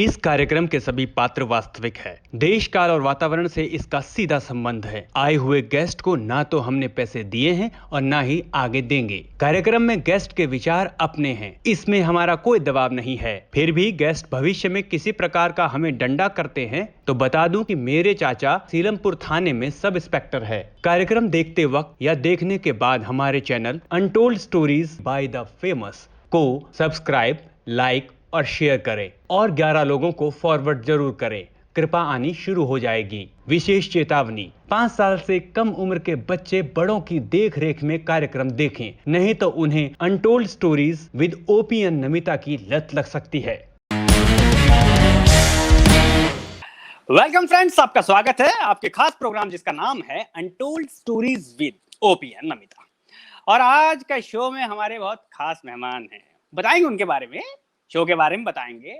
इस कार्यक्रम के सभी पात्र वास्तविक है। देश काल और वातावरण से इसका सीधा संबंध है। आए हुए गेस्ट को ना तो हमने पैसे दिए हैं और ना ही आगे देंगे। कार्यक्रम में गेस्ट के विचार अपने हैं, इसमें हमारा कोई दबाव नहीं है। फिर भी गेस्ट भविष्य में किसी प्रकार का हमें डंडा करते हैं तो बता दूं कि मेरे चाचा सीलमपुर थाने में सब इंस्पेक्टर है। कार्यक्रम देखते वक्त या देखने के बाद हमारे channel untold stories by the famous को सब्सक्राइब, लाइक और शेयर करें और 11 लोगों को फॉरवर्ड जरूर करें। कृपा आनी शुरू हो जाएगी। विशेष चेतावनी, 5 साल से कम उम्र के बच्चे बड़ों की देख रेख में कार्यक्रम देखें, नहीं तो उन्हें untold stories with OP and Namita की लत लग सकती है। वेलकम फ्रेंड्स, आपका स्वागत है आपके खास प्रोग्राम जिसका नाम है untold stories with OP and Namita. और आज का शो में हमारे बहुत खास मेहमान हैं, बताएंगे उनके बारे में, शो के बारे में बताएंगे।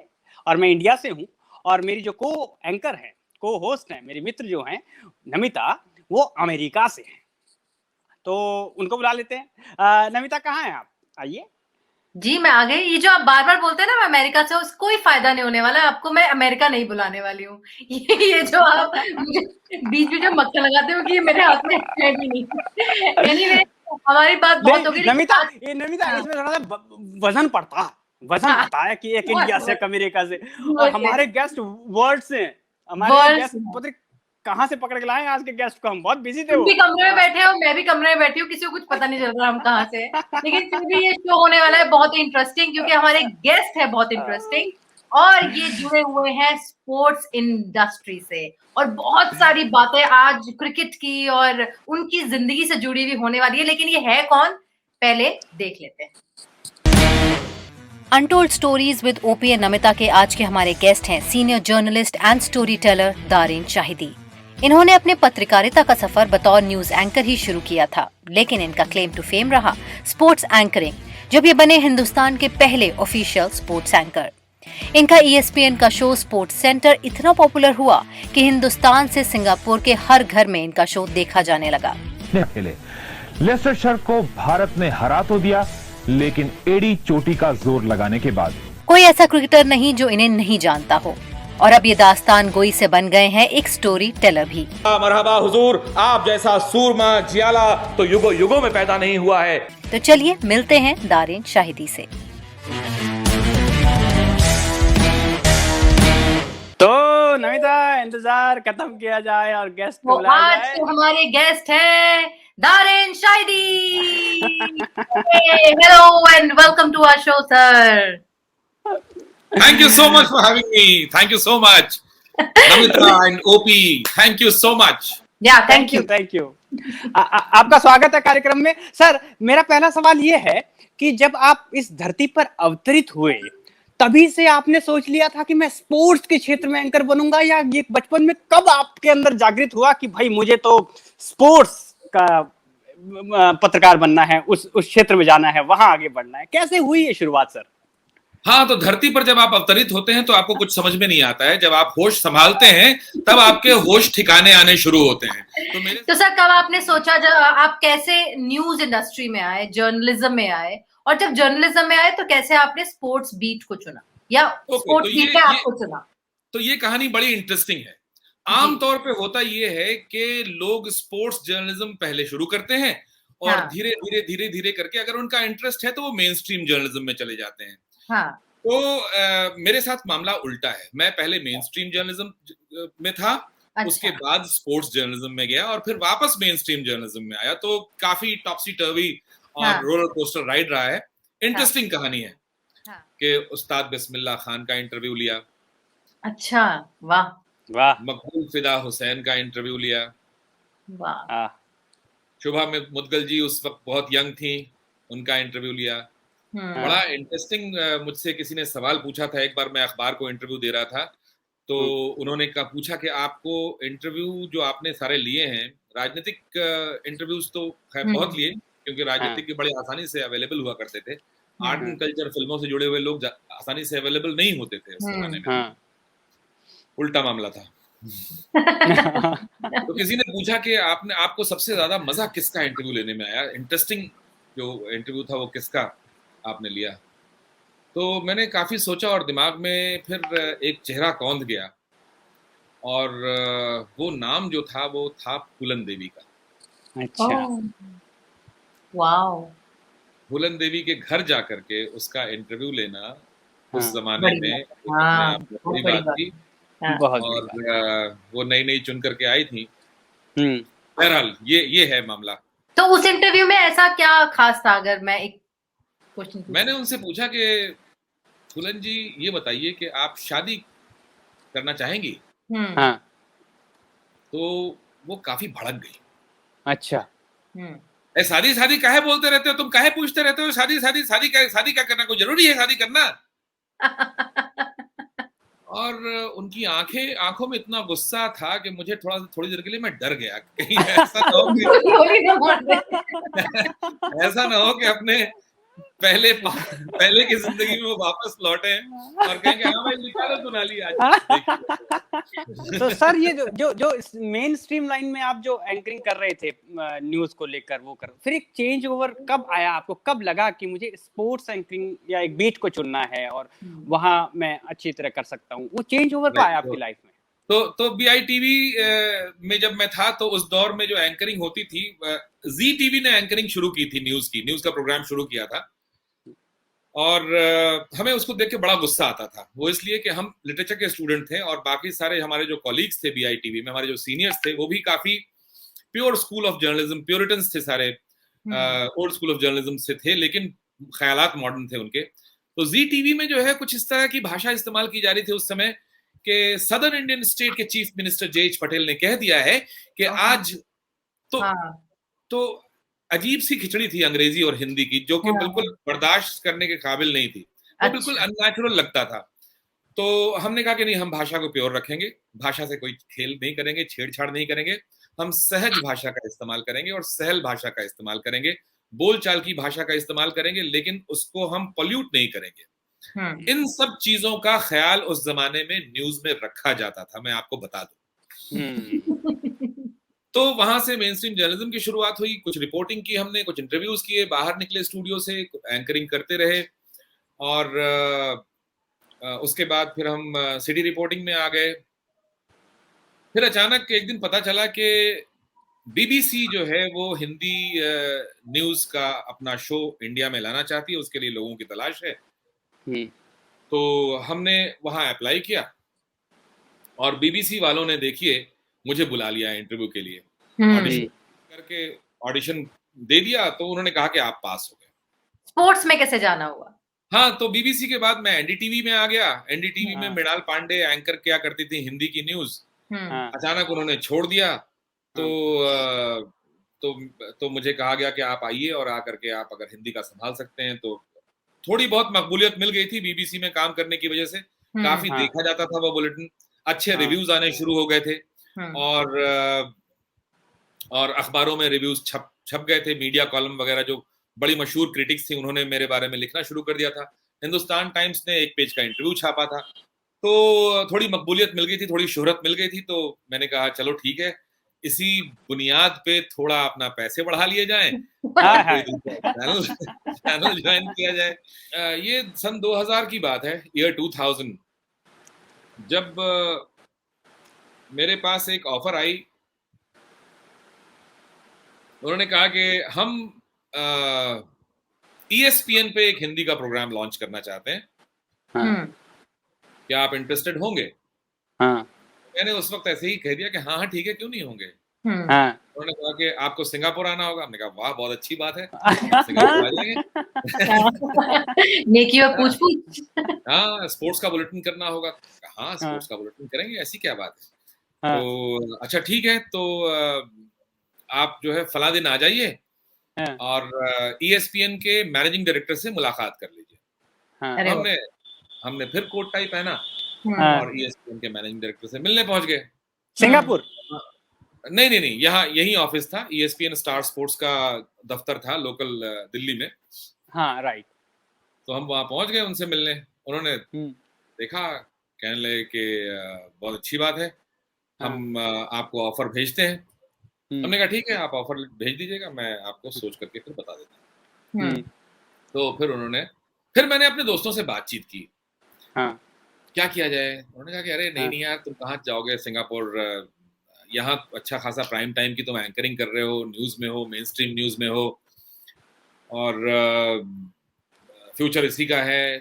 और मैं इंडिया से हूं और मेरी जो को एंकर हैं, को होस्ट हैं, मेरे मित्र जो हैं नमिता, वो अमेरिका से हैं। तो उनको बुला लेते हैं। नमिता कहाँ हैं आप? आइए। जी मैं आ गई। ये जो आप बार बार बोलते हैं ना मैं अमेरिका से, उसको कोई फायदा नहीं होने वाला। आपको मैं अमेरिका नहीं बुलाने वाली हूँ। ये जो आप मुझे बीच में जो मक्खन लगाते हो कि ये मेरे हाथ में है भी नहीं। एनीवे, हमारी बात बहुत हो गई। नमिता इसमें थोड़ा सा वजन पड़ता है कि एक इंडिया से, अमेरिका से, और हमारे गेस्ट वर्ल्ड से, हमारे गेस्ट पता नहीं कहाँ से पकड़ के लाए आज के गेस्ट को। हम बहुत बिजी थे। तुम भी कमरे में बैठे हो, मैं भी कमरे में बैठी हूँ, किसी को कुछ पता नहीं चल रहा हम कहाँ से। लेकिन फिर भी ये शो होने वाला है बहुत इंटरेस्टिंग, क्योंकि हमारे गेस्ट है बहुत इंटरेस्टिंग और ये जुड़े हुए हैं स्पोर्ट्स इंडस्ट्री से। और बहुत सारी बातें आज क्रिकेट की और उनकी जिंदगी से जुड़ी हुई होने वाली है। लेकिन ये है कौन, पहले देख लेते हैं। Untold stories with OP and Namita के आज के हमारे गेस्ट हैं senior journalist and story teller Darain Shahidi. इन्होंने अपने पत्रकारिता का सफर बतौर न्यूज एंकर ही शुरू किया था, लेकिन इनका क्लेम टू फेम रहा स्पोर्ट्स एंकरिंग, जब ये बने हिंदुस्तान के पहले ऑफिशियल स्पोर्ट्स एंकर। इनका ESPN का शो स्पोर्ट्स सेंटर इतना पॉपुलर हुआ कि हिंदुस्तान से सिंगापुर के हर घर में इनका शो देखा जाने लगा। लेस्टरशायर को भारत ने हरा तो दिया, लेकिन एडी चोटी का जोर लगाने के बाद कोई ऐसा क्रिकेटर नहीं जो इन्हें नहीं जानता हो, और अब ये दास्तान गोई से बन गए हैं एक स्टोरी टेलर भी। मरहबा हुजूर, आप जैसा सूरमा जियाला तो युगों युगों में पैदा नहीं हुआ है। तो चलिए मिलते हैं दारेन शाहिदी से। तो नमिता, इंतजार खत्म किया जाए और गेस्ट को बुलाया आज जाए। के हमारे गेस्ट हैं Darain Shahidi. Hello and welcome to our show sir. Thank you so much for having me. Thank you so much. Namita and OP, thank you so much. Yeah, thank you. Thank you. आपका स्वागत है कार्यक्रम में। Sir, मेरा पहला सवाल ये है कि जब आप इस धरती पर अवतरित हुए, तभी से आपने सोच लिया था कि मैं स्पोर्ट्स के क्षेत्र में एंकर बनूंगा, या ये बचपन में कब आपके अंदर जागृत हुआ कि भाई मुझे तो स्पोर्ट्स का पत्रकार बनना है, उस क्षेत्र में जाना है, वहां आगे बढ़ना है? कैसे हुई ये शुरुआत सर? हाँ, तो धरती पर जब आप अवतरित होते हैं तो आपको कुछ समझ में नहीं आता है। जब आप होश संभालते हैं तब आपके होश ठिकाने आने शुरू होते हैं। तो सर, कब आपने सोचा, जब आप कैसे न्यूज इंडस्ट्री में आए, जर्नलिज्म में आए, और जब जर्नलिज्म में आए तो कैसे आपने स्पोर्ट्स बीट को चुना, या स्पोर्ट्स बीट पे आपको चुना? तो ये कहानी बड़ी इंटरेस्टिंग है। आमतौर पे होता ये है कि लोग स्पोर्ट्स जर्नलिज्म पहले शुरू करते हैं और धीरे धीरे करके अगर उनका इंटरेस्ट है तो वो मेन स्ट्रीम जर्नलिज्म में चले जाते हैं। हाँ। तो मेरे साथ मामला उल्टा है। मैं पहले मेन स्ट्रीम जर्नलिज्म में था, उसके बाद स्पोर्ट्स जर्नलिज्म में गया और फिर वापस मेन स्ट्रीम जर्नलिज्म में आया। तो काफी टॉपसी टर्वी और रोलर कोस्टर राइड रहा है। इंटरेस्टिंग कहानी है कि उस्ताद बिस्मिल्लाह खान का इंटरव्यू लिया। अच्छा, वाह वाह। मकबूल फिदा हुसैन का इंटरव्यू लिया। वाह। शुभा मुदगल जी उस वक्त बहुत यंग थी, उनका इंटरव्यू लिया। बड़ा इंटरेस्टिंग। मुझसे किसी ने सवाल पूछा था, एक बार मैं अखबार को इंटरव्यू दे रहा था, तो उन्होंने पूछा कि आपको इंटरव्यू जो आपने सारे लिए हैं, राजनीतिक इंटरव्यूज तो बहुत लिए, क्योंकि राजनीतिक के बड़े आसानी से अवेलेबल हुआ करते थे। आर्ट एंड कल्चर, फिल्मों से जुड़े हुए लोग आसानी से अवेलेबल नहीं होते थे उस जमाने में। उल्टा मामला था। तो किसी ने पूछा कि आपको सबसे ज्यादा मजा किसका इंटरव्यू लेने में आया, इंटरेस्टिंग जो इंटरव्यू था वो किसका आपने लिया? तो मैंने काफी सोचा और दिमाग में फिर एक चेहरा कौंध गया, और वो नाम जो था वो था फूलन देवी का। अच्छा। वाओ, फूलन देवी के घर जाकर के उसका इंटरव्यू लेना उस हाँ, जमाने बड़ी में बात एक है। अपने हाँ, आप में बहुत बड़ी बड़ी बात बात थी। हाँ। बहुत बड़ी और बात। वो नई नई चुन करके आई थी। हम्म। बहरहाल ये है मामला। तो उस इंटरव्यू में ऐसा क्या खास था, अगर मैं एक क्वेश्चन मैंने उनसे पूछा कि फूलन जी ये बताइए कि आप शादी करना चाहेंगी? हाँ। तो वो काफी भड़क गई। अच्छा। ए शादी शादी काहे बोलते रहते हो तुम, काहे पूछते रहते हो शादी शादी शादी क्या करना, कोई जरूरी है शादी करना? और उनकी आंखों में इतना गुस्सा था कि मुझे थोड़ी देर के लिए मैं डर गया, कहीं ऐसा ना हो कि ऐसा ना हो कि अपने पहले की जिंदगी में वो वापस लौटे और कहेंगे हाँ भाई निकालो तो नाली आज। तो सर ये जो मेन स्ट्रीम लाइन में आप जो एंकरिंग कर रहे थे न्यूज को लेकर, वो कर फिर एक चेंज ओवर कब आया आपको? कब लगा कि मुझे स्पोर्ट्स एंकरिंग या एक बीट को चुनना है और वहां मैं अच्छी तरह कर सकता हूँ? वो चेंज ओवर कब आया आपकी लाइफ में? तो BITV में जब मैं था तो उस दौर में जो एंकरिंग होती थी, जी टीवी ने एंकरिंग शुरू की थी, न्यूज का प्रोग्राम शुरू किया था। और हमें उसको देख के बड़ा गुस्सा आता था। वो इसलिए कि हम लिटरेचर के स्टूडेंट थे और बाकी सारे हमारे जो कॉलीग्स थे BITV में, हमारे जो सीनियर्स थे, वो भी काफी प्योर स्कूल ऑफ जर्नलिज्म, प्योरिटन्स थे सारे, ओल्ड स्कूल ऑफ जर्नलिज्म से थे, लेकिन ख्यालात मॉडर्न थे उनके। तो जी टीवी में जो है कुछ इस तरह की भाषा इस्तेमाल की जा रही थी उस समय कि सदर्न इंडियन स्टेट के चीफ मिनिस्टर JH पटेल ने कह दिया है कि आज तो अजीब सी खिचड़ी थी अंग्रेजी और हिंदी की, जो कि बिल्कुल बर्दाश्त करने के काबिल नहीं थी। वो बिल्कुल अननेचुरल लगता था। तो हमने कहा कि नहीं, हम भाषा को प्योर रखेंगे, भाषा से कोई खेल नहीं करेंगे, छेड़छाड़ नहीं करेंगे, हम सहज भाषा का इस्तेमाल करेंगे और सहल भाषा का इस्तेमाल करेंगे, बोलचाल की भाषा का इस्तेमाल करेंगे, लेकिन उसको हम पॉल्यूट नहीं करेंगे। इन सब चीजों का ख्याल उस जमाने में न्यूज में रखा जाता था, मैं आपको बता दूं। तो वहां से मेन स्ट्रीम जर्नलिज्म की शुरुआत हुई। कुछ रिपोर्टिंग की हमने, कुछ इंटरव्यूज किए, बाहर निकले स्टूडियो से, एंकरिंग करते रहे। और उसके बाद फिर हम सिटी रिपोर्टिंग में आ गए। फिर अचानक एक दिन पता चला कि BBC जो है वो हिंदी न्यूज का अपना शो इंडिया में लाना चाहती है, उसके लिए लोगों की तलाश है। तो हमने वहां अप्लाई किया और BBC वालों ने देखिए मुझे बुला लिया इंटरव्यू के लिए। ऑडिशन करके ऑडिशन दे दिया, तो उन्होंने कहा कि आप पास हो गए। स्पोर्ट्स में कैसे जाना हुआ? हाँ, तो BBC के बाद मैं NDTV में आ गया। NDTV में मृणाल पांडे एंकर क्या करती थी हिंदी की न्यूज, अचानक उन्होंने छोड़ दिया। तो मुझे कहा गया कि आप आइए और आकर के आप अगर हिंदी का संभाल सकते हैं। तो थोड़ी बहुत मकबूलियत मिल गई थी BBC में काम करने की वजह से। काफी देखा जाता था वो बुलेटिन, अच्छे रिव्यूज आने शुरू हो गए थे और अखबारों में रिव्यूज छप गए थे। मीडिया कॉलम वगैरह जो बड़ी मशहूर क्रिटिक्स थी, उन्होंने मेरे बारे में लिखना शुरू कर दिया था। हिंदुस्तान टाइम्स ने एक पेज का इंटरव्यू छापा था। तो थोड़ी मकबूलियत मिल गई थी, थोड़ी शोहरत मिल गई थी। तो मैंने कहा चलो ठीक है, इसी बुनियाद पे थोड़ा अपना पैसे बढ़ा लिए जाएं, चैनल ज्वाइन किया जाए। ये सन 2000 की बात है, ईयर 2000, जब मेरे पास एक ऑफर आई। उन्होंने कहा कि हम ESPN पे एक हिंदी का प्रोग्राम लॉन्च करना चाहते हैं, क्या आप इंटरेस्टेड होंगे? मैंने उस वक्त ऐसे ही कह दिया कि हाँ ठीक है, क्यों नहीं होंगे। उन्होंने कहा कि आपको सिंगापुर आना होगा। हमने कहा वाह, बहुत अच्छी बात है, सिंगापुर आ जाएंगे। नेकी और पूछ-पूछ। हाँ, स्पोर्ट्स का बुलेटिन करना होगा। हाँ, स्पोर्ट्स का बुलेटिन करेंगे, ऐसी क्या बात है। तो अच्छा ठीक है, तो आप जो है फला दिन आ जाइए और ESPN के मैनेजिंग डायरेक्टर से मुलाकात कर लीजिए। हमने फिर कोट टाई पहना और ESPN के मैनेजिंग डायरेक्टर से मिलने पहुंच गए। सिंगापुर? नहीं, यही ऑफिस था। ESPN स्टार स्पोर्ट्स का दफ्तर था लोकल दिल्ली में। हाँ, राइट। तो हम वहां पहुंच गए उनसे मिलने। उन्होंने देखा, कहने लगे कि बहुत अच्छी बात है, हम आपको ऑफर भेजते हैं। हमने कहा ठीक है, आप ऑफर भेज दीजिएगा, मैं आपको सोच करके फिर बता देता हूँ। तो फिर उन्होंने फिर मैंने अपने दोस्तों से बातचीत की, हाँ क्या किया जाए। उन्होंने कहा कि अरे नहीं हाँ नहीं यार, तुम कहाँ जाओगे सिंगापुर, यहाँ अच्छा खासा प्राइम टाइम की तुम एंकरिंग कर रहे हो, न्यूज में हो, मेन स्ट्रीम न्यूज में हो, और फ्यूचर इसी का है।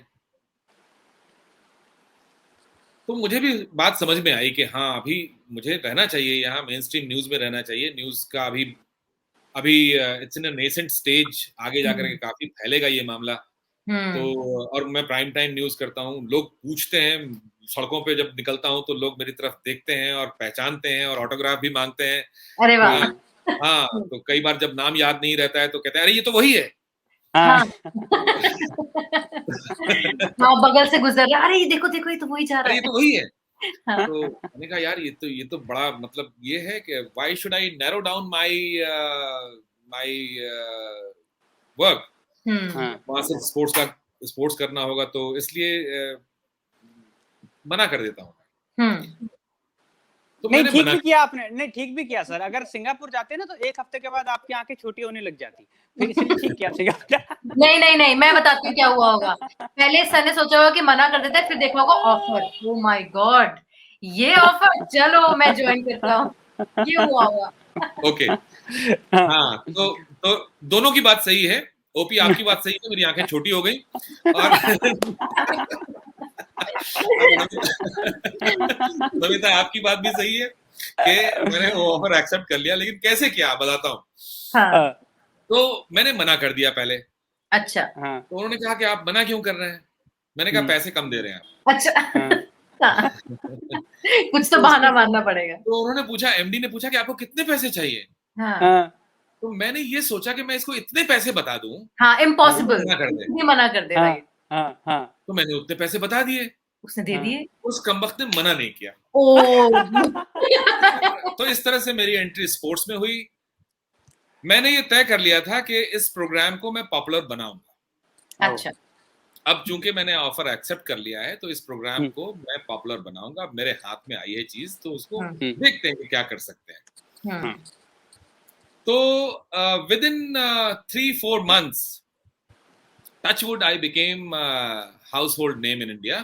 तो मुझे भी बात समझ में आई कि हाँ, अभी मुझे रहना चाहिए यहाँ, मेन स्ट्रीम न्यूज में रहना चाहिए। न्यूज का अभी अभी it's in a nascent stage, आगे जाकर के काफी फैलेगा ये मामला। तो और मैं प्राइम टाइम न्यूज करता हूँ, लोग पूछते हैं सड़कों पे, जब निकलता हूँ तो लोग मेरी तरफ देखते हैं और पहचानते हैं और ऑटोग्राफ भी मांगते हैं। अरे वाह। हाँ, तो कई बार जब नाम याद नहीं रहता है तो कहते हैं अरे ये तो वही है। हाँ हाँ, बगल से गुजर रहा, अरे ये देखो देखो, ये तो वही जा रहा अरे ये है। तो वही है। हाँ। तो मैंने कहा यार ये तो बड़ा मतलब ये है कि why should I narrow down my work. वहां से स्पोर्ट्स करना होगा, तो इसलिए मना कर देता हूँ। तो नहीं, मैंने ठीक मना भी किया आपने, नहीं ठीक भी किया सर। अगर सिंगापुर जाते ना तो 1 हफ्ते के बाद आपकी आंखें छोटी होने लग जाती, फिर इसलिए ठीक किया सिंगापुर। नहीं नहीं नहीं, मैं बताती हूँ क्या हुआ होगा। पहले सर ने सोचा होगा कि मना कर देता है, फिर देखा होगा ऑफर, ओ माय गॉड ये ऑफर, चलो मैं ज्वाइन करता हूँ, ये हुआ होगा। ओके। हाँ, तो दोनों की बात सही है। ओपी आपकी बात सही है, मेरी आंखें छोटी हो गई। और नमिता आपकी बात भी सही है कि मैंने वो ऑफर एक्सेप्ट कर लिया, लेकिन कैसे किया बताता हूँ। हाँ। तो मैंने मना कर दिया पहले। अच्छा। तो उन्होंने कहा कि आप मना क्यों कर रहे हैं। मैंने कहा पैसे कम दे रहे हैं आप। अच्छा। कुछ तो बहाना मारना पड़ेगा। तो उन्होंने पूछा, एमडी ने पूछा कि आपको कितने पैसे चाहिए। तो मैंने ये सोचा कि मैं इसको इतने पैसे बता दूं, हाँ, इम्पॉसिबल, मना कर दे भाई। तो मैंने उतने पैसे बता दिए। उसने दे दिए। उस कमबख्त ने मना नहीं किया। तो इस तरह से मेरी एंट्री स्पोर्ट्स में हुई। मैंने ये तय कर लिया था कि इस प्रोग्राम को मैं पॉपुलर बनाऊंगा। अच्छा। अब चूंकि मैंने ऑफर एक्सेप्ट कर लिया है, तो इस प्रोग्राम को मैं पॉपुलर बनाऊंगा। अब मेरे हाथ में आई है चीज, तो उसको देखते हैं कि क्या कर सकते हैं। तो within 3-4 months, touchwood, I became household name in India,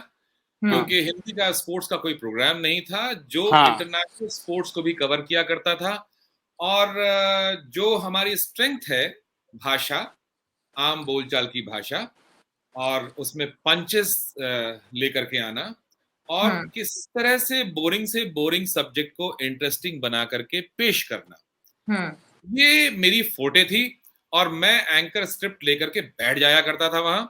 क्योंकि हिंदी का स्पोर्ट्स का कोई प्रोग्राम नहीं था जो इंटरनेशनल स्पोर्ट्स को भी कवर किया करता था। और जो हमारी स्ट्रेंथ है, भाषा, आम बोलचाल की भाषा, और उसमें पंचेस लेकर के आना, और किस तरह से बोरिंग सब्जेक्ट को इंटरेस्टिंग बना करके पेश करना, ये मेरी फोटे थी। और मैं एंकर स्क्रिप्ट लेकर के बैठ जाया करता था वहां,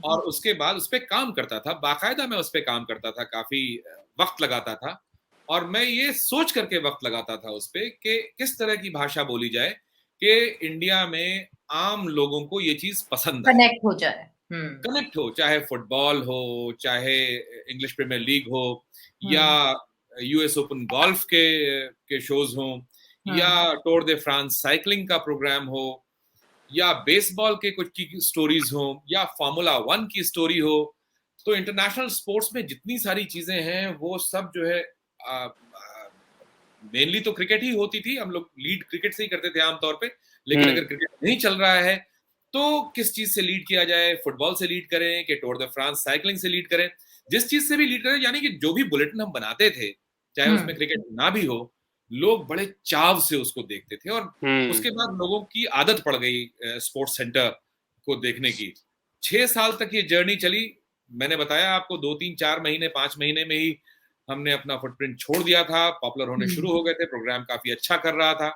और उसके बाद उस पर काम करता था। बाकायदा मैं उस पर काम करता था, काफी वक्त लगाता था, और मैं ये सोच करके वक्त लगाता था उस पर कि किस तरह की भाषा बोली जाए कि इंडिया में आम लोगों को ये चीज पसंद आए, कनेक्ट हो, चाहे फुटबॉल हो, चाहे इंग्लिश प्रीमियर लीग हो, या यूएस ओपन गोल्फ के शोज हो, या टूर दे फ्रांस साइकिलिंग का प्रोग्राम हो, या बेसबॉल के कुछ की स्टोरीज हो, या फार्मूला 1 की स्टोरी हो। तो इंटरनेशनल स्पोर्ट्स में जितनी सारी चीजें हैं वो सब जो है, मेनली तो क्रिकेट ही होती थी, हम लोग लीड क्रिकेट से ही करते थे आमतौर पे। लेकिन अगर क्रिकेट नहीं चल रहा है तो किस चीज से लीड किया जाए, फुटबॉल से लीड करें कि टूर द फ्रांस साइकिलिंग से लीड करें, जिस चीज से भी लीड करें। यानी कि जो भी बुलेटिन हम बनाते थे, चाहे उसमें क्रिकेट ना भी हो, लोग बड़े चाव से उसको देखते थे। और उसके बाद लोगों की आदत पड़ गई स्पोर्ट्स सेंटर को देखने की। 6 साल तक ये जर्नी चली। मैंने बताया आपको 2-3-4 महीने 5 महीने में ही हमने अपना फुटप्रिंट छोड़ दिया था, पॉपुलर होने शुरू हो गए थे, प्रोग्राम काफी अच्छा कर रहा था।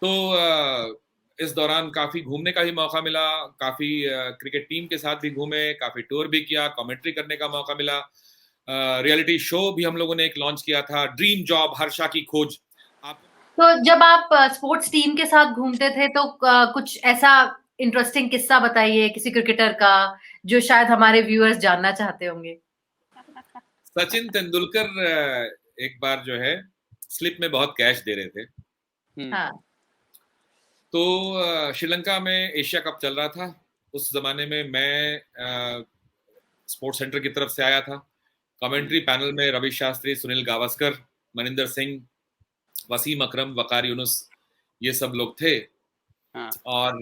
तो इस दौरान काफी घूमने का भी मौका मिला, काफी क्रिकेट टीम के साथ भी घूमे, काफी टूर भी किया, कमेंट्री करने का मौका मिला। रियलिटी शो भी हम लोगों ने एक लॉन्च किया था, ड्रीम जॉब हर्षा की खोज। तो जब आप स्पोर्ट्स टीम के साथ घूमते थे तो कुछ ऐसा इंटरेस्टिंग किस्सा बताइए किसी क्रिकेटर का, जो शायद हमारे व्यूअर्स जानना चाहते होंगे। सचिन तेंदुलकर एक बार जो है स्लिप में बहुत कैश दे रहे थे। हाँ। तो श्रीलंका में एशिया कप चल रहा था। उस जमाने में मैं स्पोर्ट्स सेंटर की तरफ से आया था। कमेंट्री पैनल में रवि शास्त्री, सुनील गावस्कर, मनिंदर सिंह, वसीम अकरम, वकार यूनुस, ये सब लोग थे। और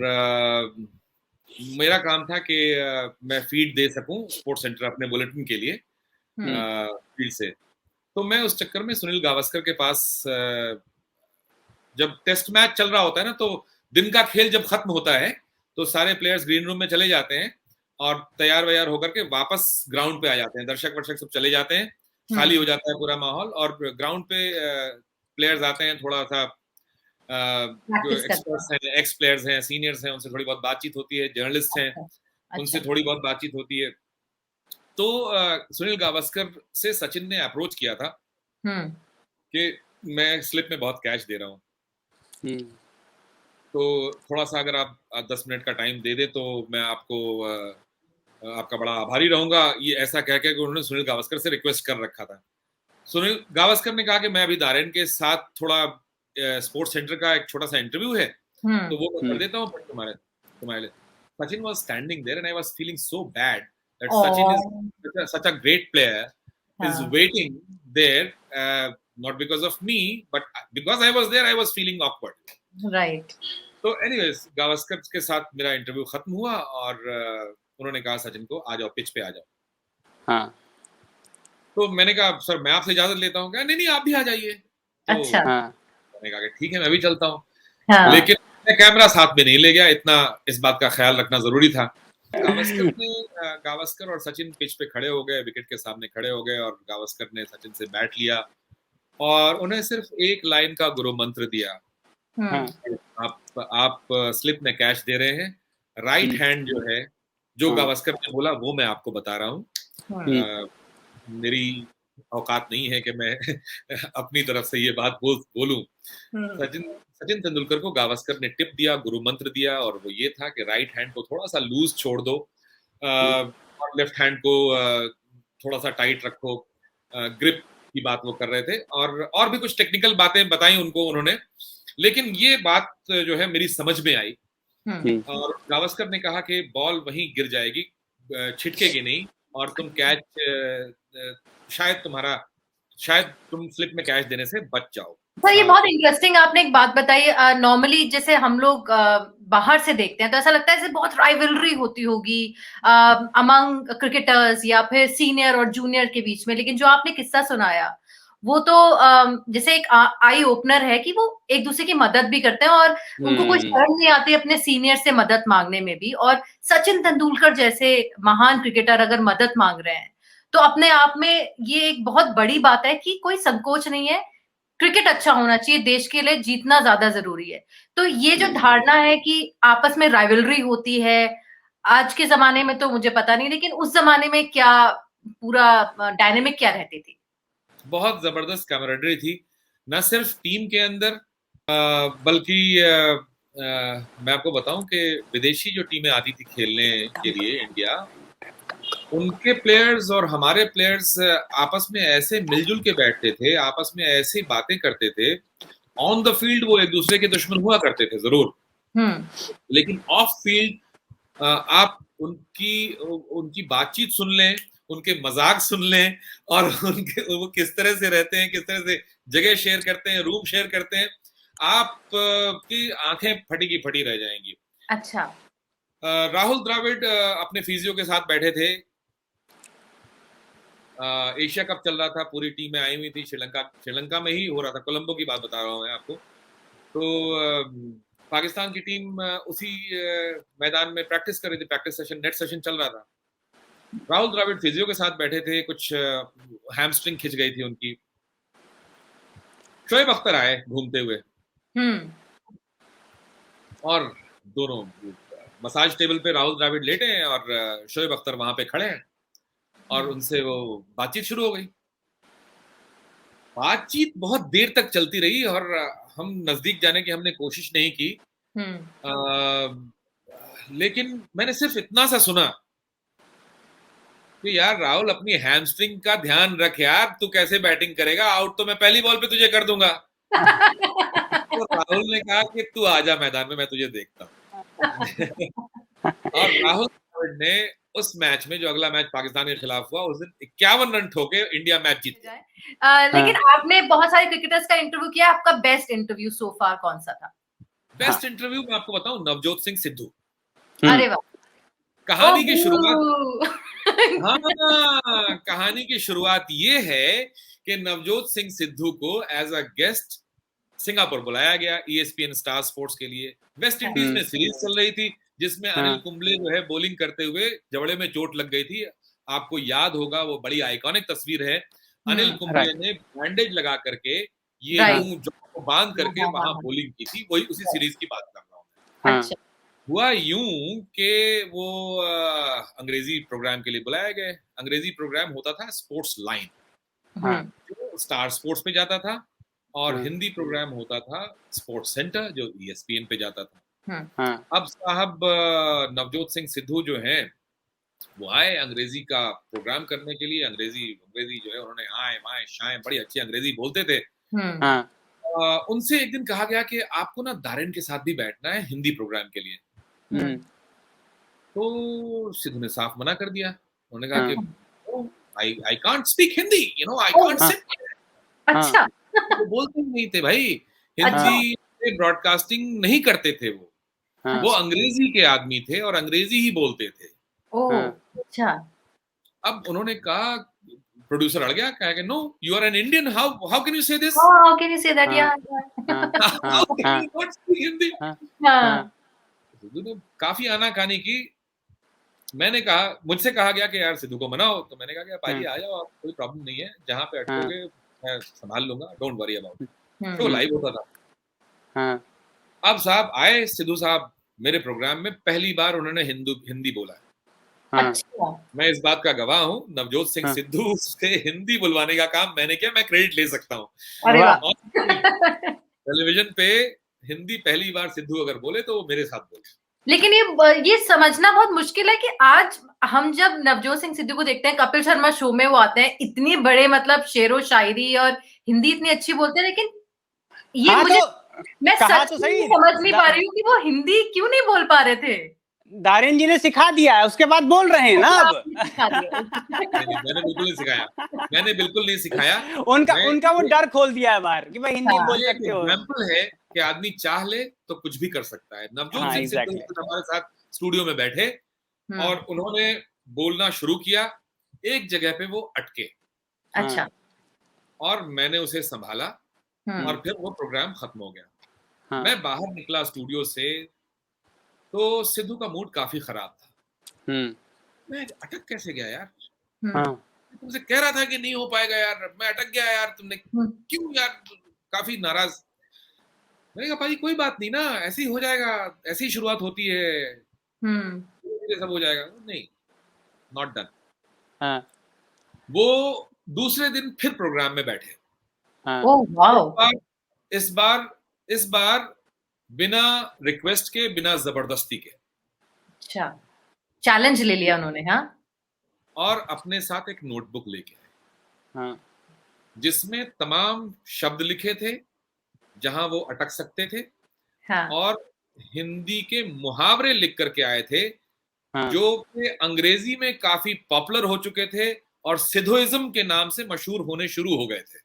मेरा काम था कि मैं फीड दे सकूं स्पोर्ट्स सेंटर अपने बुलेटिन के लिए फील्ड से। तो मैं उस चक्कर में सुनील गावस्कर के पास जब टेस्ट मैच चल रहा होता है ना, तो दिन का खेल जब खत्म होता है तो सारे प्लेयर्स ग्रीन रूम में चले जाते हैं और तैयार वैयार होकर के वापस ग्राउंड पे आ जाते हैं। दर्शक वर्शक सब चले जाते हैं, खाली हो जाता है पूरा माहौल, और ग्राउंड पे प्लेयर्स आते हैं, थोड़ा सा जो एक्सपर्ट्स हैं, एक्स प्लेयर्स हैं, सीनियर्स हैं, उनसे थोड़ी बहुत बातचीत होती है, जर्नलिस्ट हैं उनसे थोड़ी बहुत बातचीत होती है। तो सुनील गावस्कर से सचिन ने अप्रोच किया था कि मैं स्लिप में बहुत कैच दे रहा हूँ, तो थोड़ा सा अगर आप 10 मिनट का टाइम दे दे तो मैं आपको आपका बड़ा आभारी रहूंगा। ये ऐसा कह के उन्होंने सुनील गावस्कर से रिक्वेस्ट कर रखा था। सुनील गावस्कर ने कहा कि मैं अभी दारेन के साथ थोड़ा स्पोर्ट्स सेंटर का एक छोटा सा इंटरव्यू है, तो वो मैं कर देता हूँ तुम्हारे लिए। Sachin was standing there and I was feeling so bad that Sachin is such a great player is waiting there, not because of me but because I was there, I was feeling awkward, right? तो anyways Gavaskar के साथ मेरा interview खत्म हुआ और उन्होंने कहा सचिन को आ जाओ, पिच पे आ जाओ। हाँ। तो मैंने कहा सर मैं आपसे इजाजत लेता हूँ। क्या नहीं आप भी आ जाइए। तो अच्छा। मैंने कहा ठीक है मैं भी चलता हूँ। हाँ। लेकिन मैं कैमरा साथ में नहीं ले गया, इतना इस बात का ख्याल रखना जरूरी था। गावस्कर और सचिन पिच पे खड़े हो गए, विकेट के सामने खड़े हो गए, और गावस्कर ने सचिन से बैट लिया और उन्हें सिर्फ एक लाइन का गुरु मंत्र दिया, आप स्लिप में कैच दे रहे हैं, राइट हैंड जो है, जो गावस्कर ने बोला वो मैं आपको बता रहा हूँ। मेरी औकात नहीं है कि मैं अपनी तरफ से ये बात बोलूं। सचिन तेंदुलकर को गावस्कर ने टिप दिया, गुरु मंत्र दिया, और वो ये था कि राइट हैंड को थोड़ा सा लूज छोड़ दो और लेफ्ट हैंड को थोड़ा सा टाइट रखो। ग्रिप की बात वो कर रहे थे और भी कुछ टेक्निकल बातें बताई उनको उन्होंने, लेकिन ये बात जो है मेरी समझ में आई। और गावस्कर ने कहा कि बॉल वहीं गिर जाएगी, छिटकेगी नहीं, और तुम कैच शायद तुम स्लिप में कैच देने से बच जाओ। सर ये बहुत इंटरेस्टिंग आपने एक बात बताई। नॉर्मली जैसे हम लोग बाहर से देखते हैं तो ऐसा लगता है जैसे बहुत राइवलरी होती होगी अमंग क्रिकेटर्स या फिर सीनियर और जूनियर के बीच में, लेकिन जो आपने किस्सा सुनाया वो तो जैसे एक आई ओपनर है कि वो एक दूसरे की मदद भी करते हैं और उनको कोई शर्म नहीं आती अपने सीनियर से मदद मांगने में भी। और सचिन तेंदुलकर जैसे महान क्रिकेटर अगर मदद मांग रहे हैं तो अपने आप में ये एक बहुत बड़ी बात है कि कोई संकोच नहीं है, क्रिकेट अच्छा होना चाहिए, देश के लिए जीतना ज्यादा जरूरी है। तो ये जो धारणा है कि आपस में राइवलरी होती है, आज के जमाने में तो मुझे पता नहीं, लेकिन उस जमाने में क्या पूरा डायनेमिक क्या रहती थी? बहुत जबरदस्त कैमराडरी थी, न सिर्फ टीम के अंदर बल्कि मैं आपको बताऊं कि विदेशी जो टीमें आती थी खेलने के लिए इंडिया, उनके प्लेयर्स और हमारे प्लेयर्स आपस में ऐसे मिलजुल के बैठते थे, आपस में ऐसी बातें करते थे। ऑन द फील्ड वो एक दूसरे के दुश्मन हुआ करते थे जरूर, लेकिन ऑफ फील्ड आप उनकी बातचीत सुन लें, उनके मजाक सुन लें, और वो किस तरह से रहते हैं, किस तरह से जगह शेयर करते हैं, रूम शेयर करते हैं, आप की आंखें फटी की फटी रह जाएंगी। अच्छा। राहुल द्रविड़ अपने फिजियो के साथ बैठे थे, एशिया कप चल रहा था, पूरी टीमें आई हुई थी, श्रीलंका में ही हो रहा था, कोलंबो की बात बता रहा हूँ मैं आपको। तो पाकिस्तान की टीम उसी मैदान में प्रैक्टिस कर रही थी, प्रैक्टिस सेशन, नेट सेशन चल रहा था। राहुल द्रविड़ फिजियो के साथ बैठे थे, कुछ हैमस्ट्रिंग खिंच गई थी उनकी। शोएब अख्तर आए घूमते हुए और दोनों मसाज टेबल पे राहुल द्रविड़ लेटे हैं और शोएब अख्तर वहां पे खड़े हैं, और उनसे वो बातचीत शुरू हो गई। बातचीत बहुत देर तक चलती रही और हम नजदीक जाने की हमने कोशिश नहीं की, लेकिन मैंने सिर्फ इतना सा सुना कि यार राहुल अपनी हैमस्ट्रिंग का ध्यान रख यार, तू कैसे बैटिंग करेगा, आउट तो मैं पहली बॉल पे तुझे कर दूंगा। तो राहुल ने कहा कि तू आजा मैदान में, मैं तुझे देखता हूँ। और राहुल ने उस मैच में, जो अगला मैच पाकिस्तान के खिलाफ हुआ, उस दिन 51 रन ठोके, इंडिया मैच जीत गया। लेकिन आपने बहुत सारे क्रिकेटर्स का इंटरव्यू किया, आपका बेस्ट इंटरव्यू सो फार कौन सा था? बेस्ट इंटरव्यू मैं आपको बताऊं, नवजोत सिंह सिद्धू। अरे वाह। कहानी की शुरुआत ओह! हाँ, कहानी की शुरुआत ये है कि नवजोत सिंह सिद्धू को एज अ गेस्ट सिंगापुर बुलाया गया ESPN स्टार स्पोर्ट्स के लिए। वेस्ट इंडीज में सीरीज चल रही थी जिसमें अनिल कुंबले जो है बॉलिंग करते हुए जबड़े में चोट लग गई थी। आपको याद होगा, वो बड़ी आइकॉनिक तस्वीर है। अनिल कुंबले ने बैंडेज लगा करके ये मुंह को बांध करके वहां बॉलिंग की थी। वही उसी सीरीज की बात कर रहा हूँ। अच्छा। हुआ यूं कि वो अंग्रेजी प्रोग्राम के लिए बुलाया गए। अंग्रेजी प्रोग्राम होता था स्पोर्ट्स लाइन, जो स्टार स्पोर्ट्स पे जाता था, और हिंदी प्रोग्राम होता था स्पोर्ट्स सेंटर, जो ESPN पे जाता था। अब साहब नवजोत सिंह सिद्धू जो हैं वो आए अंग्रेजी का प्रोग्राम करने के लिए। अंग्रेजी जो है उन्होंने आए वाए शाए बड़ी अच्छी अंग्रेजी बोलते थे। उनसे एक दिन कहा गया कि आपको ना दारेन के साथ भी बैठना है हिंदी प्रोग्राम के लिए। तो सिद्धू ने साफ मना कर दिया। उन्होंने कहा कि I can't speak Hindi, I can't sit. अच्छा। वो बोलते ही नहीं थे भाई, हिंदी में ब्रॉडकास्टिंग नहीं करते थे वो अंग्रेजी के आदमी थे और अंग्रेजी ही बोलते थे। ओह, अच्छा। अब उन्होंने कहा, प्रोड्यूसर अड़ गया, कहा कि no you are an Indian, how can you say this, how can you say that, या how can you not speak Hindi. Sidhu ने काफी आनाकानी की। मैंने कहा, मुझसे कहा गया कि यार सिद्धू को मनाओ, तो मैंने कहा कि भाई आ जाओ, आप, कोई प्रॉब्लम नहीं है, जहां पे अटकोगे मैं संभाल लूंगा, don't worry about it. Show live होता था। अब साहब आए सिद्धू साहब मेरे प्रोग्राम में, पहली बार उन्होंने हिंदी बोला है। अच्छा। मैं इस बात का गवाह हूँ, नवजोत सिंह सिद्धू से हिंदी बुलवाने का काम मैंने किया, मैं क्रेडिट ले सकता हूँ। टेलीविजन पे हिंदी पहली बार सिद्धू अगर बोले तो वो मेरे साथ बोले। लेकिन ये समझना बहुत मुश्किल है कि आज हम जब नवजोत सिंह सिद्धू को देखते हैं, कपिल शर्मा शो में वो आते हैं, इतनी बड़े मतलब शेरो शायरी और हिंदी इतनी अच्छी बोलते हैं, लेकिन ये मुझे मैं सच में समझ नहीं पा रही हूँ कि वो हिंदी क्यों नहीं बोल पा रहे थे। दारेन जी ने सिखा दिया है, उसके बाद बोल रहे हैं ना अब। मैंने बिल्कुल नहीं सिखाया, मैंने बिल्कुल नहीं सिखाया। उनका वो डर खोल दिया है बाहर कि भाई हिंदी बोल सकते हो। एग्जाम्पल है कि आदमी चाह ले तो कुछ भी कर सकता है। नवजोत सिंह सिद्धू हमारे साथ स्टूडियो में बैठे और उन्होंने बोलना शुरू किया, एक जगह पे वो अटके। अच्छा। और मैंने उसे संभाला और फिर वो प्रोग्राम खत्म हो गया। मैं बाहर निकला स्टूडियो से तो सिद्धू का मूड काफी खराब था। मैं अटक कैसे गया यार, तुमसे कह रहा था कि नहीं हो पाएगा यार, मैं अटक गया यार, तुमने क्यों यार, काफी नाराज। मैंने कहा भाई कोई बात नहीं ना, ऐसे ही हो जाएगा, ऐसी ही शुरुआत होती है, सब हो जाएगा। नहीं, नॉट डन। वो दूसरे दिन फिर प्रोग्राम में बैठे। Oh wow. इस बार बिना रिक्वेस्ट के, बिना जबरदस्ती के। अच्छा, चैलेंज ले लिया उन्होंने। हाँ, और अपने साथ एक नोटबुक लेके आए जिसमें तमाम शब्द लिखे थे जहां वो अटक सकते थे। और हिंदी के मुहावरे लिख करके आए थे जो कि अंग्रेजी में काफी पॉपुलर हो चुके थे और सिद्धूइज्म के नाम से मशहूर होने शुरू हो गए थे।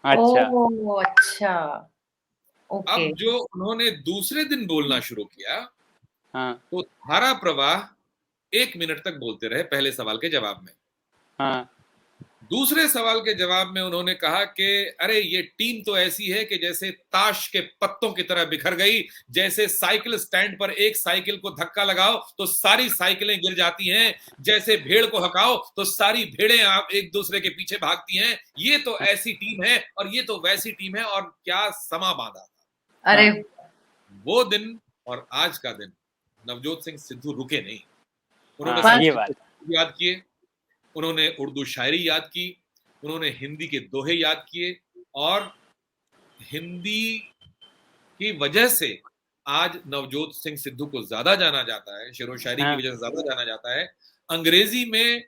अच्छा। अब जो उन्होंने दूसरे दिन बोलना शुरू किया तो धारा प्रवाह 1 मिनट तक बोलते रहे पहले सवाल के जवाब में। दूसरे सवाल के जवाब में उन्होंने कहा कि अरे ये टीम तो ऐसी है कि जैसे ताश के पत्तों की तरह बिखर गई, जैसे साइकिल स्टैंड पर एक साइकिल को धक्का लगाओ तो सारी साइकिलें गिर जाती हैं, जैसे भेड़ को हकाओ तो सारी भेड़ें एक दूसरे के पीछे भागती हैं। ये तो ऐसी टीम है और ये तो वैसी टीम है, और क्या समा बांधा। अरे वो दिन और आज का दिन नवजोत सिंह सिद्धू रुके नहीं। उन्होंने याद किए, उन्होंने उर्दू शायरी याद की, उन्होंने हिंदी के दोहे याद किए, और हिंदी की वजह से आज नवजोत सिंह सिद्धू को ज्यादा जाना जाता है, शेरो शायरी की वजह से ज्यादा जाना जाता है। अंग्रेजी में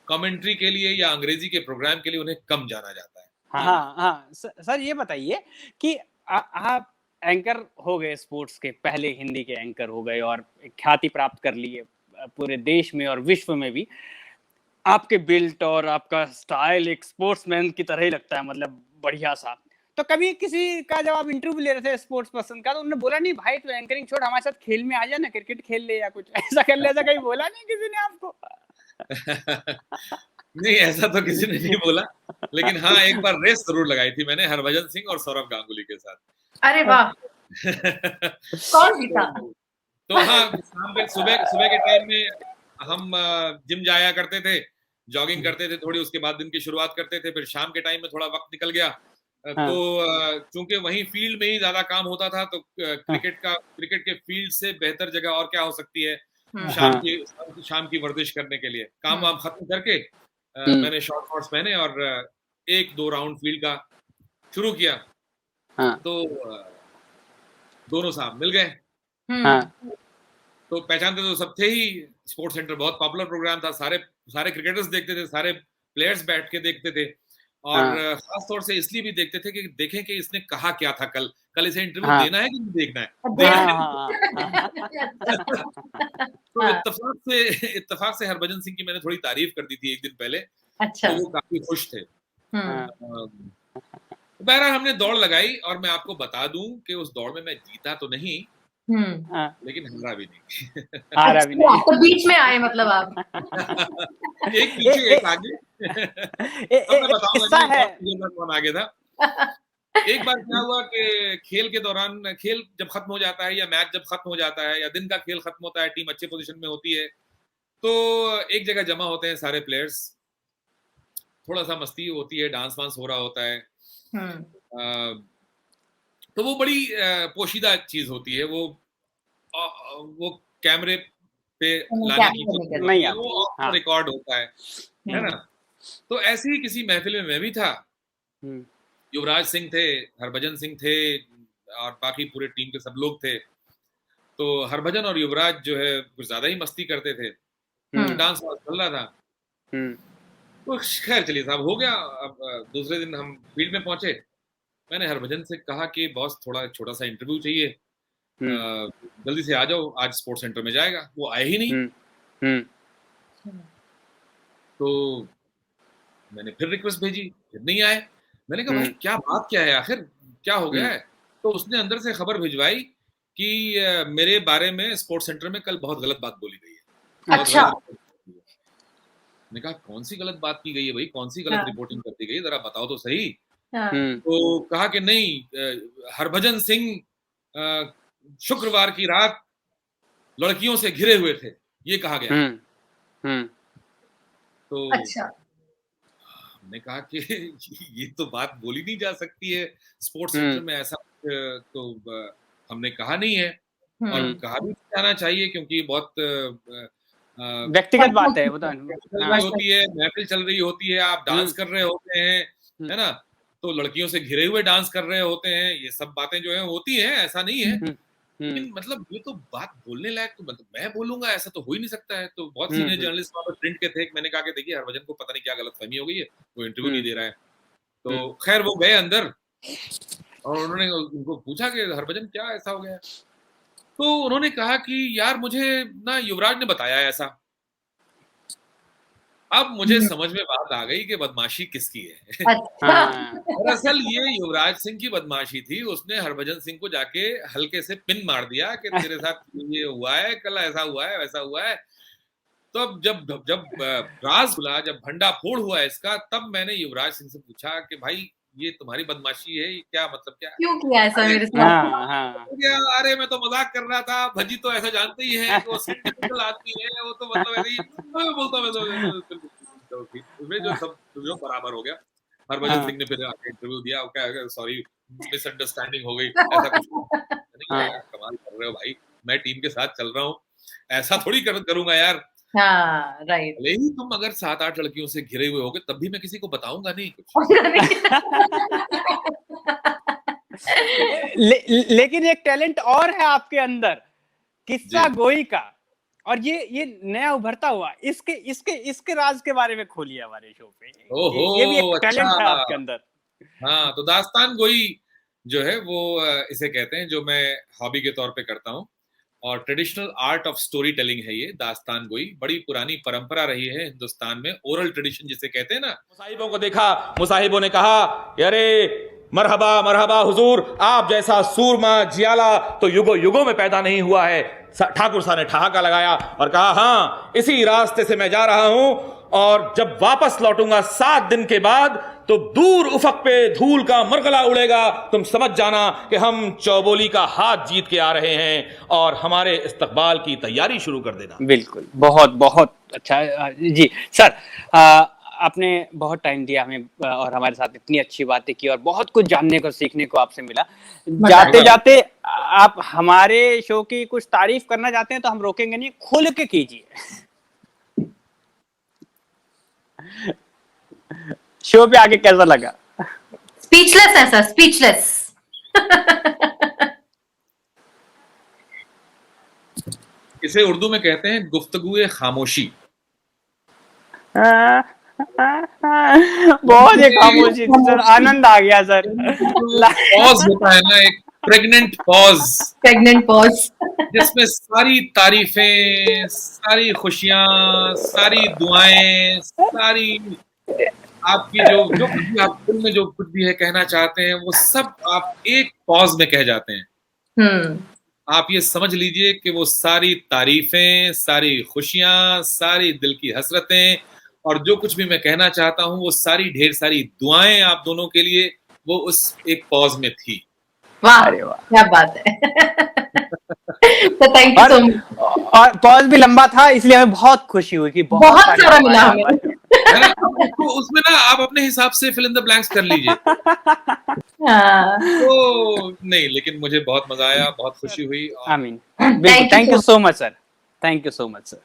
कमेंट्री के लिए या अंग्रेजी के प्रोग्राम के लिए उन्हें कम जाना जाता है। सर ये बताइए कि आप एंकर हो गए, स्पोर्ट्स के पहले हिंदी के एंकर हो गए और ख्याति प्राप्त कर लिए पूरे देश में और विश्व में भी। आपके बिल्ट और आपका स्टाइल एक स्पोर्ट्समैन की तरह ही लगता है, मतलब बढ़िया सा। तो कभी किसी का जब आप इंटरव्यू ले रहे थे स्पोर्ट्स पर्सन का, तो उन्होंने बोला नहीं भाई तू एंकरिंग छोड़, हमारे साथ खेल में आ जा ना, क्रिकेट खेल ले या कुछ ऐसा कर ले, ऐसा कहीं बोला नहीं किसी ने आपको? नहीं, ऐसा तो किसी ने नहीं बोला, लेकिन हाँ एक बार रेस जरूर लगाई थी मैंने हरभजन सिंह और सौरव गांगुली के साथ। अरे वाह, कौन जीता? तो हाँ, शाम पे सुबह के टाइम में हम जिम जाया करते थे, जॉगिंग करते थे थोड़ी, उसके बाद दिन की शुरुआत करते थे, फिर शाम के टाइम में थोड़ा वक्त निकल गया। तो चूंकि वहीं फील्ड में ही ज्यादा काम होता था, तो क्रिकेट के फील्ड से बेहतर जगह और क्या हो सकती है शाम की वर्जिश करने के लिए। काम वाम खत्म करके मैंने शॉर्ट शॉर्ट्स पहने और 1-2 राउंड फील्ड का शुरू किया। तो दोनों साहब मिल गए। तो पहचानते तो सब थे ही, स्पोर्ट्स सेंटर बहुत पॉपुलर प्रोग्राम था, सारे क्रिकेटर्स देखते थे, सारे प्लेयर्स बैठ के देखते थे, और खास तौर से इसलिए भी देखते थे कि देखें कि इसने कहा क्या था कल इसे इंटरव्यू देना है कि नहीं देखना है। तो इत्तेफाक से हरभजन सिंह की मैंने थोड़ी तारीफ कर दी थी एक दिन पहले। अच्छा। तो वो काफी खुश थे। बहरहाल हमने दौड़ लगाई, और मैं आपको बता दूं कि उस दौड़ में मैं जीता तो नहीं, लेकिन हारा भी नहीं। तो बीच में आए मतलब आप? एक पीछे एक आगे। मैं बताऊंगा कौन आगे था। एक बार क्या हुआ कि खेल के दौरान, खेल जब खत्म हो जाता है या मैच जब खत्म हो जाता है या दिन का खेल खत्म होता है, टीम अच्छे पोजीशन में होती है, तो एक जगह जमा होते हैं सारे प्लेयर्स, थोड़ा सा मस्ती होती है, डांस वांस हो रहा होता है। तो वो बड़ी पोशीदा चीज होती है, वो कैमरे पे लाने की नहीं, वो रिकॉर्ड होता है ना। तो ऐसे ही किसी महफिल में मैं भी था, युवराज सिंह थे, हरभजन सिंह थे, और बाकी पूरे टीम के सब लोग थे। तो हरभजन और युवराज जो है कुछ ज्यादा ही मस्ती करते थे, डांस चल रहा था। तो खैर चलिए साहब, हो गया। अब दूसरे दिन हम फील्ड में पहुंचे, मैंने हरभजन से कहा कि बॉस थोड़ा छोटा सा इंटरव्यू चाहिए, जल्दी से आ जाओ, आज स्पोर्ट्स सेंटर में जाएगा। वो आए ही नहीं। तो मैंने फिर रिक्वेस्ट भेजी, फिर नहीं आए। मैंने कहा भाई क्या बात क्या है, आखिर क्या हो गया है? तो उसने अंदर से खबर भिजवाई कि मेरे बारे में स्पोर्ट्स सेंटर में कल बहुत गलत बात बोली गई है। अच्छा। मैंने कहा कौन सी गलत बात की गई है भाई, कौन सी गलत रिपोर्टिंग कर दी गई, जरा बताओ तो सही। तो कहा कि नहीं, हरभजन सिंह शुक्रवार की रात लड़कियों से घिरे हुए थे, ये कहा गया। तो अच्छा। हमने कहा कि ये तो बात बोली नहीं जा सकती है स्पोर्ट्स सेंटर में, ऐसा तो हमने कहा नहीं है, और कहा भी जाना चाहिए, क्योंकि बहुत व्यक्तिगत बात है, होती है, महफिल चल रही होती है, आप डांस कर रहे होते हैं, है ना, तो लड़कियों से घिरे हुए डांस कर रहे होते हैं, ये सब बातें जो है होती हैं, ऐसा नहीं है। लेकिन मतलब ये तो बात बोलने लायक, तो मतलब मैं बोलूंगा ऐसा तो हो ही नहीं सकता है। तो बहुत सीनियर जर्नलिस्ट वहां पर प्रिंट के थे, मैंने कहा कि देखिए हरभजन को पता नहीं क्या गलतफहमी हो गई है, वो इंटरव्यू नहीं दे रहा है। तो खैर वो गए अंदर, और उन्होंने उनको पूछा कि हरभजन क्या ऐसा हो गया। तो उन्होंने कहा कि यार मुझे ना युवराज ने बताया ऐसा। अब मुझे समझ में बात आ गई कि बदमाशी किसकी है। दरअसल ये युवराज सिंह की बदमाशी थी, उसने हरभजन सिंह को जाके हल्के से पिन मार दिया कि तेरे साथ ये हुआ है, कल ऐसा हुआ है, वैसा हुआ है। तो जब राज खुला, जब भंडा फोड़ हुआ इसका, तब मैंने युवराज सिंह से पूछा कि भाई ये तुम्हारी बदमाशी है, क्या मतलब क्या क्यों किया ऐसा मेरे साथ? अरे मैं तो मजाक कर रहा था, भजी तो ऐसा जानते ही है, वो सेंटिमेंटल आदमी है, वो तो मतलब ऐसे ही बोलता उसमें जो सब जो बराबर हो गया। हरभजन सिंह ने फिर आके इंटरव्यू दिया, क्या सॉरी मिसअंडरस्टैंडिंग हो गई, ऐसा कुछ नहीं। कमाल कर रहे हो भाई, मैं टीम के साथ चल रहा हूँ, ऐसा थोड़ी करूंगा यार। राइट। लेकिन तुम अगर 7-8 लड़कियों से घिरे हुए होगे, तब भी मैं किसी को बताऊंगा नहीं कुछ। लेकिन एक टैलेंट और है आपके अंदर, किस्सा गोई का, और ये नया उभरता हुआ, इसके राज के बारे में खोलिए हमारे शो पे। ये भी एक टैलेंट है आपके अंदर। हाँ, तो दास्तान गोई जो है वो इसे कहते हैं, जो मैं हॉबी के तौर पे करता हूँ, और traditional art of story telling है ये दास्तान गोई। बड़ी पुरानी परंपरा रही है हिंदुस्तान में, ओरल ट्रेडिशन जिसे कहते हैं ना। मुसाहिबों को देखा, मुसाहिबों ने कहा अरे मरहबा मरहबा हुजूर, आप जैसा सूरमा जियाला तो युगों युगों में पैदा नहीं हुआ है। ठाकुर साहब ने ठहाका लगाया और कहा, हाँ इसी रास्ते से मैं जा रहा हूं और जब वापस लौटूंगा 7 दिन के बाद तो दूर उफक पे धूल का मरगला उड़ेगा। तुम समझ जाना कि हम चौबोली का हाथ जीत के आ रहे हैं और हमारे इस्तकबाल की तैयारी शुरू कर देना। बिल्कुल, बहुत बहुत अच्छा जी सर। आपने बहुत टाइम दिया हमें और हमारे साथ इतनी अच्छी बातें की और बहुत कुछ जानने को सीखने को आपसे मिला। जाते जाते आप हमारे शो की कुछ तारीफ करना चाहते हैं तो हम रोकेंगे नहीं, खुल के कीजिए। शो पे आके कैसा लगा? स्पीचलेस है सर, स्पीचलेस। इसे उर्दू में कहते हैं गुफ्तगुए खामोशी। बहुत ही खामोशी थी सर, आनंद आ गया सर। पॉज होता है ना, एक प्रेग्नेंट पॉज जिसमें सारी तारीफें, सारी खुशियां, सारी दुआएं, सारी आपकी जो जो कुछ भी आप दिल में जो कुछ भी है कहना चाहते हैं वो सब आप एक पॉज में कह जाते हैं। आप ये समझ लीजिए कि वो सारी तारीफें, सारी खुशियां, सारी दिल की हसरतें और जो कुछ भी मैं कहना चाहता हूं वो सारी ढेर सारी दुआएं आप दोनों के लिए वो उस एक पॉज में थी। वाह, क्या बात है। तो थैंक यू सो मच। और पॉज भी लंबा था इसलिए हमें बहुत खुशी हुई कि बहुत सारा मिला हमें। तो उसमें ना आप अपने हिसाब से फिल इन द ब्लैंक्स कर लीजिए। तो नहीं, लेकिन मुझे बहुत मजा आया, बहुत खुशी हुई। आमीन। Thank you so much sir, thank you so much sir.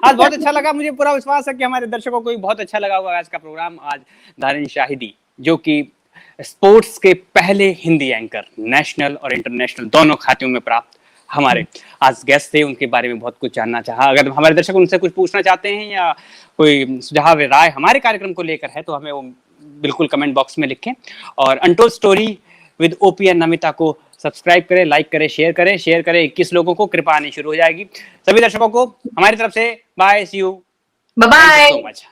आज बहुत अच्छा लगा, मुझे पूरा विश्वास है कि हमारे दर्शकों को भी बहुत अच्छा लगा होगा आज का प्रोग्राम। आज दारिन शाहिदी जो कि स्पोर्ट्स के पहले हिंदी एंकर, नेशनल और इंटरनेशनल दोनों खातों में प्राप्त हमारे आज गेस्ट थे, उनके बारे में बहुत कुछ जानना चाहा। अगर हमारे दर्शक उनसे कुछ पूछना चाहते हैं या कोई सुझाव राय हमारे कार्यक्रम को लेकर है तो हमें वो बिल्कुल कमेंट बॉक्स में लिखें। और untold story with OPN Namita को सब्सक्राइब करें, लाइक करें, शेयर करें। 21 लोगों को कृपा आनी शुरू हो जाएगी। सभी दर्शकों को हमारी तरफ से bye, see you, bye bye. So much.